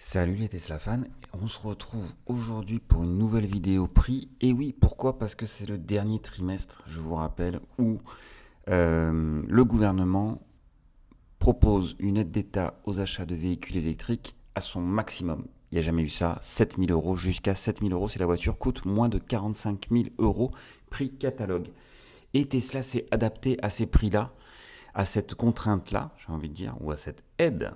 Salut les Tesla fans, on se retrouve aujourd'hui pour une nouvelle vidéo prix. Et oui, pourquoi? Parce que c'est le dernier trimestre, je vous rappelle, où le gouvernement propose une aide d'État aux achats de véhicules électriques à son maximum. Il n'y a jamais eu ça, 7 000 euros, jusqu'à 7 000 euros si la voiture coûte moins de 45 000 euros, prix catalogue. Et Tesla s'est adapté à ces prix-là, à cette contrainte-là, j'ai envie de dire, ou à cette aide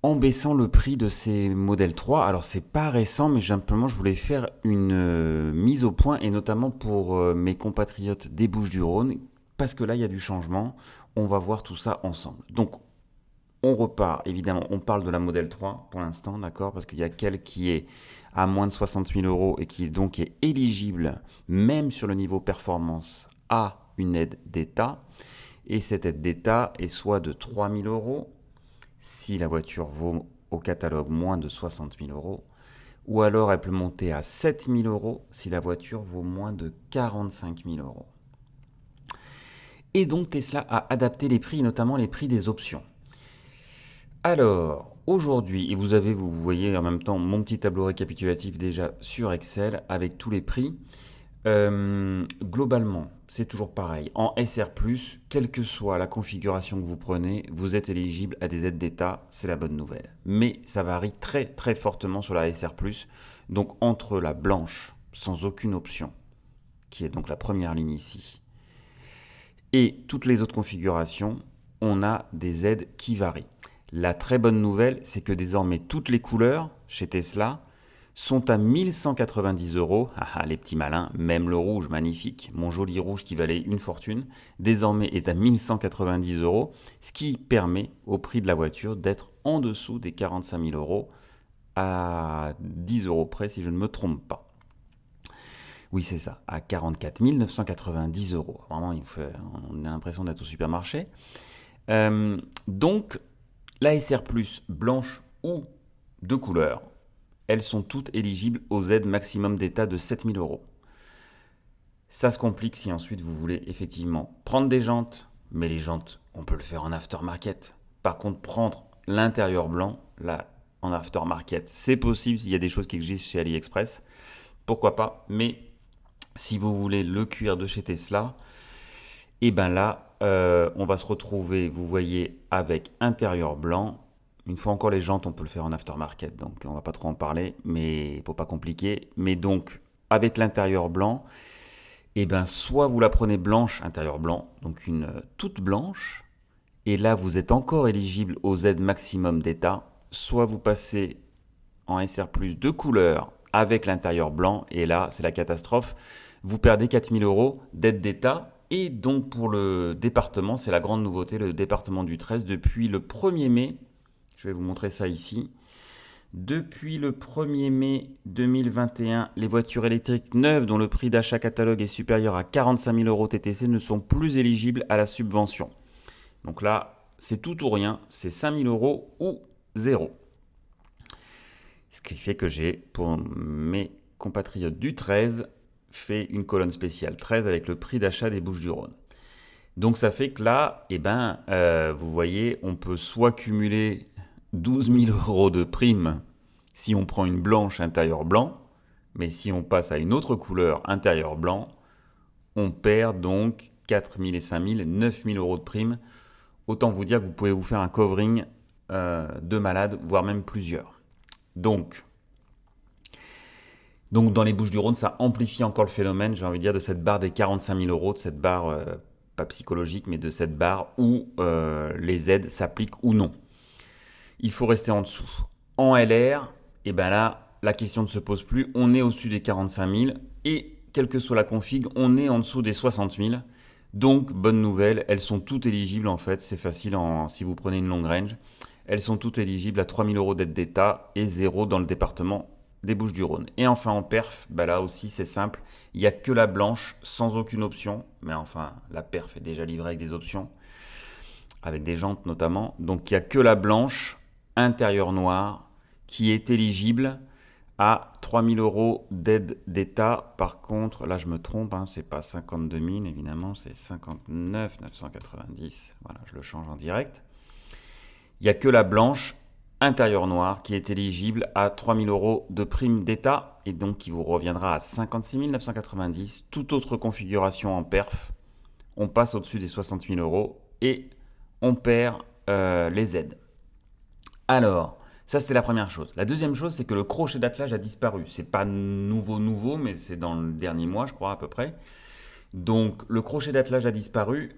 en baissant le prix de ces modèles 3. Alors c'est pas récent, mais simplement je voulais faire une mise au point, et notamment pour mes compatriotes des Bouches-du-Rhône, parce que là il y a du changement. On va voir tout ça ensemble. Donc on repart, évidemment, on parle de la modèle 3 pour l'instant, d'accord, parce qu'il y a qu'elle qui est à moins de 60 000 euros et qui donc est éligible, même sur le niveau performance, à une aide d'État. Et cette aide d'État est soit de 3 000 euros, si la voiture vaut au catalogue moins de 60 000 euros, ou alors elle peut monter à 7 000 euros si la voiture vaut moins de 45 000 euros. Et donc Tesla a adapté les prix, notamment les prix des options. Alors, aujourd'hui, et vous voyez en même temps mon petit tableau récapitulatif déjà sur Excel avec tous les prix. Globalement, c'est toujours pareil. En SR+, quelle que soit la configuration que vous prenez, vous êtes éligible à des aides d'État, c'est la bonne nouvelle. Mais ça varie très très fortement sur la SR+. Donc entre la blanche, sans aucune option, qui est donc la première ligne ici, et toutes les autres configurations, on a des aides qui varient. La très bonne nouvelle, c'est que désormais toutes les couleurs chez Tesla sont à 1190 euros. Ah, ah, les petits malins, même le rouge, magnifique, mon joli rouge qui valait une fortune, désormais est à 1190 euros, ce qui permet au prix de la voiture d'être en dessous des 45 000 euros, à 10 euros près si je ne me trompe pas. Oui, c'est ça, à 44 990 euros. Vraiment, on a l'impression d'être au supermarché. Donc, la SR+, blanche ou de couleur, elles sont toutes éligibles aux aides maximum d'État de 7 000 euros. Ça se complique si ensuite vous voulez effectivement prendre des jantes, mais les jantes, on peut le faire en aftermarket. Par contre, prendre l'intérieur blanc, là, en aftermarket, c'est possible, il y a des choses qui existent chez AliExpress, pourquoi pas, mais si vous voulez le cuir de chez Tesla, et bien là, on va se retrouver, vous voyez, avec intérieur blanc. Une fois encore, les jantes, on peut le faire en aftermarket, donc on va pas trop en parler, mais faut pas compliquer. Mais donc, avec l'intérieur blanc, et ben soit vous la prenez blanche, intérieur blanc, donc une toute blanche, et là vous êtes encore éligible aux aides maximum d'État, soit vous passez en SR+, de couleur avec l'intérieur blanc, et là c'est la catastrophe, vous perdez 4 000 euros d'aide d'État. Et donc pour le département, c'est la grande nouveauté, le département du 13, depuis le 1er mai, je vais vous montrer ça ici, depuis le 1er mai 2021, les voitures électriques neuves dont le prix d'achat catalogue est supérieur à 45 000 euros TTC ne sont plus éligibles à la subvention. Donc là, c'est tout ou rien, c'est 5 000 euros ou zéro. Ce qui fait que j'ai, pour mes compatriotes du 13, fait une colonne spéciale 13 avec le prix d'achat des Bouches-du-Rhône. Donc ça fait que là, vous voyez, on peut soit cumuler 12 000 euros de prime si on prend une blanche intérieur blanc, mais si on passe à une autre couleur intérieur blanc, on perd donc 4 000 et 5 000, 9 000 euros de prime. Autant vous dire que vous pouvez vous faire un covering de malade, voire même plusieurs. Donc dans les Bouches-du-Rhône, ça amplifie encore le phénomène, j'ai envie de dire, de cette barre des 45 000 euros, de cette barre, pas psychologique, mais de cette barre où les aides s'appliquent ou non. Il faut rester en dessous. En LR, et ben là, la question ne se pose plus. On est au-dessus des 45 000 et quelle que soit la config, on est en dessous des 60 000. Donc, bonne nouvelle, elles sont toutes éligibles en fait. C'est facile si vous prenez une long range. Elles sont toutes éligibles à 3 000 euros d'aide d'État et 0 dans le département des Bouches-du-Rhône. Et enfin en perf, bah là aussi c'est simple. Il n'y a que la blanche sans aucune option. Mais enfin, la perf est déjà livrée avec des options, avec des jantes notamment. Donc il n'y a que la blanche intérieur noir qui est éligible à 3 000 euros d'aide d'État. Par contre, là je me trompe, c'est pas 52 000 évidemment, c'est 59 990. Voilà, je le change en direct. Il n'y a que la blanche intérieur noir qui est éligible à 3 000 euros de prime d'État et donc qui vous reviendra à 56 990. Toute autre configuration en perf, on passe au-dessus des 60 000 euros et on perd les aides. Alors, ça c'était la première chose. La deuxième chose, c'est que le crochet d'attelage a disparu. C'est pas nouveau, mais c'est dans le dernier mois, je crois, à peu près. Donc, le crochet d'attelage a disparu.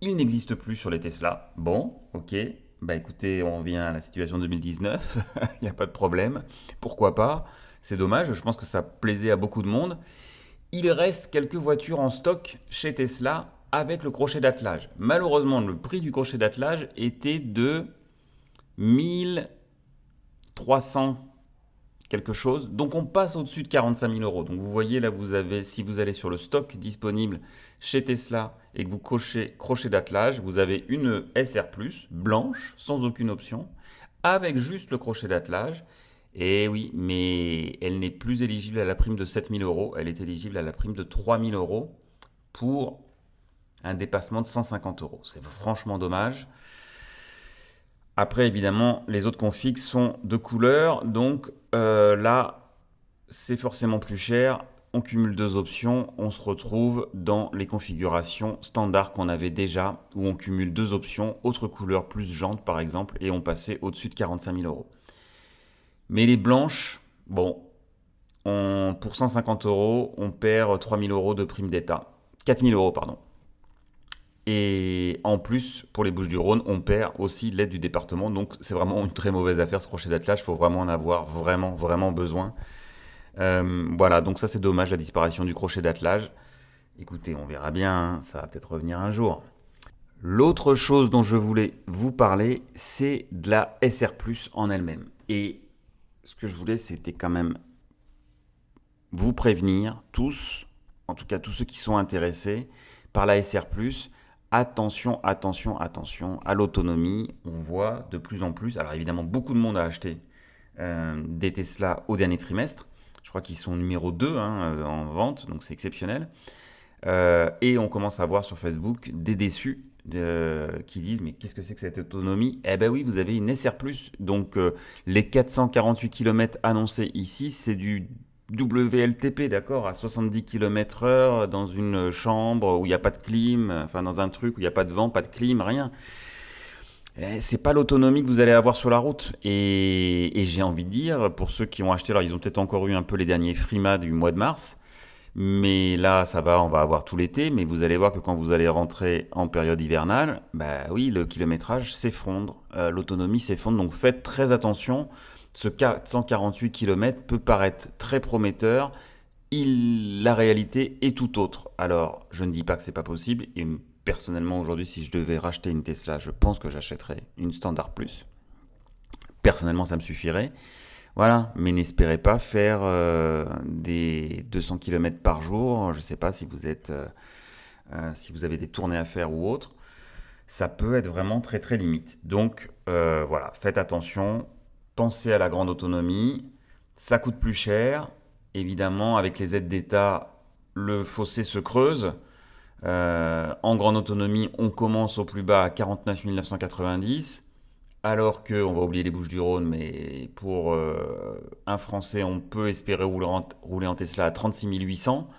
Il n'existe plus sur les Tesla. Bon, ok. Bah écoutez, on revient à la situation 2019. Il n'y a pas de problème. Pourquoi pas? C'est dommage. Je pense que ça plaisait à beaucoup de monde. Il reste quelques voitures en stock chez Tesla avec le crochet d'attelage. Malheureusement, le prix du crochet d'attelage était de 1300 quelque chose. Donc on passe au-dessus de 45 000 euros. Donc vous voyez là, vous avez, si vous allez sur le stock disponible chez Tesla et que vous cochez crochet d'attelage, vous avez une SR+, blanche, sans aucune option, avec juste le crochet d'attelage. Et oui, mais elle n'est plus éligible à la prime de 7 000 euros, elle est éligible à la prime de 3 000 euros pour un dépassement de 150 euros. C'est franchement dommage. Après, évidemment, les autres configs sont de couleur, donc là, c'est forcément plus cher. On cumule deux options, on se retrouve dans les configurations standards qu'on avait déjà, où on cumule deux options, autre couleur plus jante par exemple, et on passait au-dessus de 45 000 euros. Mais les blanches, bon, pour 150 euros, on perd 3 000 euros de prime d'État. 4 000 euros, pardon. Et en plus, pour les Bouches-du-Rhône, on perd aussi l'aide du département. Donc, c'est vraiment une très mauvaise affaire, ce crochet d'attelage. Il faut vraiment en avoir vraiment besoin. Voilà, donc ça, c'est dommage, la disparition du crochet d'attelage. Écoutez, on verra bien, hein, ça va peut-être revenir un jour. L'autre chose dont je voulais vous parler, c'est de la SR+, en elle-même. Et ce que je voulais, c'était quand même vous prévenir, tous, en tout cas tous ceux qui sont intéressés par la SR+, attention à l'autonomie. On voit de plus en plus, alors évidemment beaucoup de monde a acheté des Tesla au dernier trimestre. Je crois qu'ils sont numéro 2 en vente, donc c'est exceptionnel. Et on commence à voir sur Facebook des déçus qui disent mais qu'est-ce que c'est que cette autonomie? Eh ben oui, vous avez une SR+. Donc les 448 km annoncés ici, c'est du WLTP, d'accord, à 70 km/h dans une chambre où il n'y a pas de clim, enfin dans un truc où il n'y a pas de vent, pas de clim, rien. C'est pas l'autonomie que vous allez avoir sur la route. Et j'ai envie de dire, pour ceux qui ont acheté, alors ils ont peut-être encore eu un peu les derniers frimas du mois de mars, mais là ça va, on va avoir tout l'été, mais vous allez voir que quand vous allez rentrer en période hivernale, bah oui, le kilométrage s'effondre, l'autonomie s'effondre, donc faites très attention. Ce 448 km peut paraître très prometteur, la réalité est tout autre. Alors, je ne dis pas que c'est pas possible, et personnellement aujourd'hui, si je devais racheter une Tesla, je pense que j'achèterais une Standard Plus. Personnellement, ça me suffirait. Voilà, mais n'espérez pas faire des 200 km par jour. Je ne sais pas si vous êtes, si vous avez des tournées à faire ou autre. Ça peut être vraiment très très limite. Donc voilà, faites attention. Pensez à la grande autonomie, ça coûte plus cher. Évidemment, avec les aides d'État, le fossé se creuse. En grande autonomie, on commence au plus bas à 49 990, alors que, on va oublier les Bouches-du-Rhône, mais pour un Français, on peut espérer rouler en Tesla à 36 800.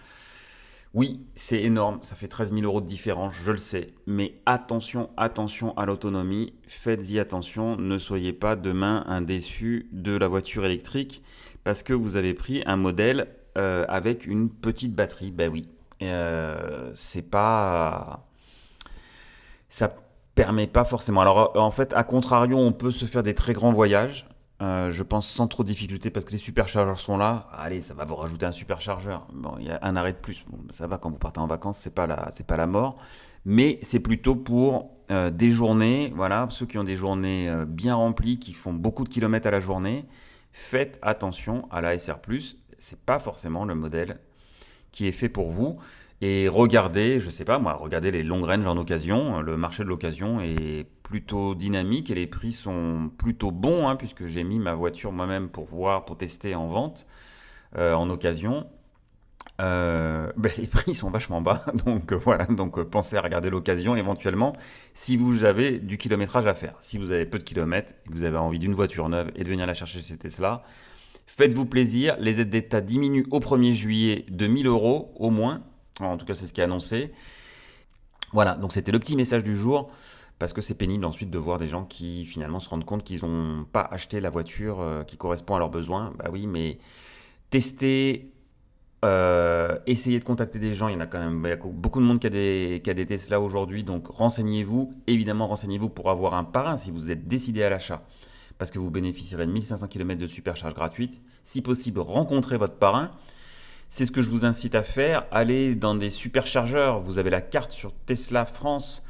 Oui, c'est énorme, ça fait 13 000 euros de différence, je le sais. Mais attention à l'autonomie, faites-y attention, ne soyez pas demain un déçu de la voiture électrique parce que vous avez pris un modèle avec une petite batterie. Ben oui, c'est pas... Ça permet pas forcément. Alors en fait, à contrario, on peut se faire des très grands voyages. Je pense sans trop de difficulté parce que les superchargeurs sont là. Allez, ça va vous rajouter un superchargeur. Bon, il y a un arrêt de plus. Bon, ça va quand vous partez en vacances, c'est pas la mort. Mais c'est plutôt pour des journées, voilà, ceux qui ont des journées bien remplies, qui font beaucoup de kilomètres à la journée. Faites attention à la SR+. C'est pas forcément le modèle qui est fait pour vous. Et regardez, je sais pas moi, regardez les long range en occasion. Le marché de l'occasion est plutôt dynamique et les prix sont plutôt bons, hein, puisque j'ai mis ma voiture moi-même pour voir, pour tester en vente, en occasion. les prix sont vachement bas, donc voilà, donc pensez à regarder l'occasion éventuellement si vous avez du kilométrage à faire. Si vous avez peu de kilomètres et que vous avez envie d'une voiture neuve et de venir la chercher chez Tesla, faites-vous plaisir, les aides d'État diminuent au 1er juillet de 1000 euros au moins, en tout cas c'est ce qui est annoncé. Voilà, donc c'était le petit message du jour, parce que c'est pénible ensuite de voir des gens qui finalement se rendent compte qu'ils n'ont pas acheté la voiture qui correspond à leurs besoins. Bah oui, mais tester, essayez de contacter des gens. Il y en a quand même beaucoup de monde qui a des Tesla aujourd'hui, donc renseignez-vous. Évidemment, renseignez-vous pour avoir un parrain si vous êtes décidé à l'achat, parce que vous bénéficierez de 1500 km de supercharge gratuite. Si possible, rencontrez votre parrain. C'est ce que je vous incite à faire. Allez dans des superchargeurs. Vous avez la carte sur Tesla France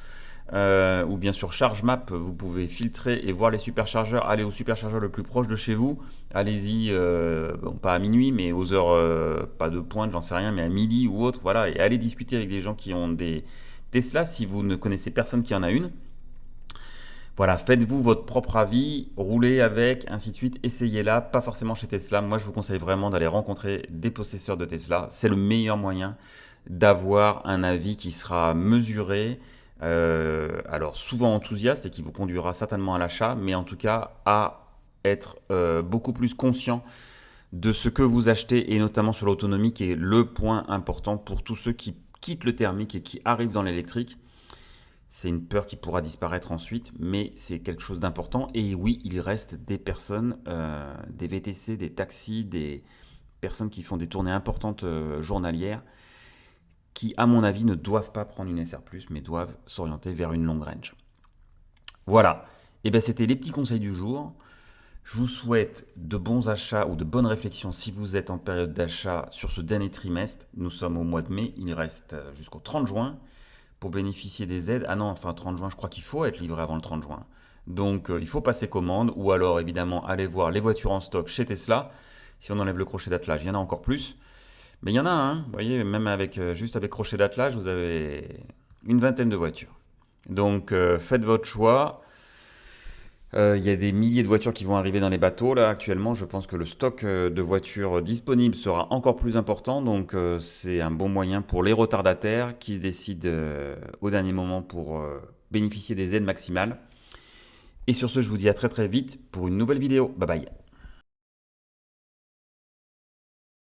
ou bien sur ChargeMap. Vous pouvez filtrer et voir les superchargeurs. Allez au superchargeur le plus proche de chez vous. Allez-y, bon, pas à minuit, mais aux heures, pas de pointe, j'en sais rien, mais à midi ou autre. Voilà, et allez discuter avec des gens qui ont des Tesla si vous ne connaissez personne qui en a une. Voilà, faites-vous votre propre avis, roulez avec, ainsi de suite, essayez-la, pas forcément chez Tesla. Moi, je vous conseille vraiment d'aller rencontrer des possesseurs de Tesla. C'est le meilleur moyen d'avoir un avis qui sera mesuré, alors souvent enthousiaste et qui vous conduira certainement à l'achat, mais en tout cas à être beaucoup plus conscient de ce que vous achetez et notamment sur l'autonomie qui est le point important pour tous ceux qui quittent le thermique et qui arrivent dans l'électrique. C'est une peur qui pourra disparaître ensuite, mais c'est quelque chose d'important. Et oui, il reste des personnes, des VTC, des taxis, des personnes qui font des tournées importantes journalières, qui, à mon avis, ne doivent pas prendre une SR+, mais doivent s'orienter vers une long range. Voilà. Et bien, c'était les petits conseils du jour. Je vous souhaite de bons achats ou de bonnes réflexions si vous êtes en période d'achat sur ce dernier trimestre. Nous sommes au mois de mai, il reste jusqu'au 30 juin. Pour bénéficier des aides. Ah non, enfin 30 juin, je crois qu'il faut être livré avant le 30 juin. Donc il faut passer commande ou alors évidemment aller voir les voitures en stock chez Tesla. Si on enlève le crochet d'attelage, il y en a encore plus. Mais il y en a, hein. Vous voyez, même avec juste avec crochet d'attelage, vous avez une vingtaine de voitures. Donc faites votre choix. Il y a des milliers de voitures qui vont arriver dans les bateaux là actuellement. Je pense que le stock de voitures disponibles sera encore plus important. Donc c'est un bon moyen pour les retardataires qui se décident au dernier moment pour bénéficier des aides maximales. Et sur ce, je vous dis à très très vite pour une nouvelle vidéo. Bye bye.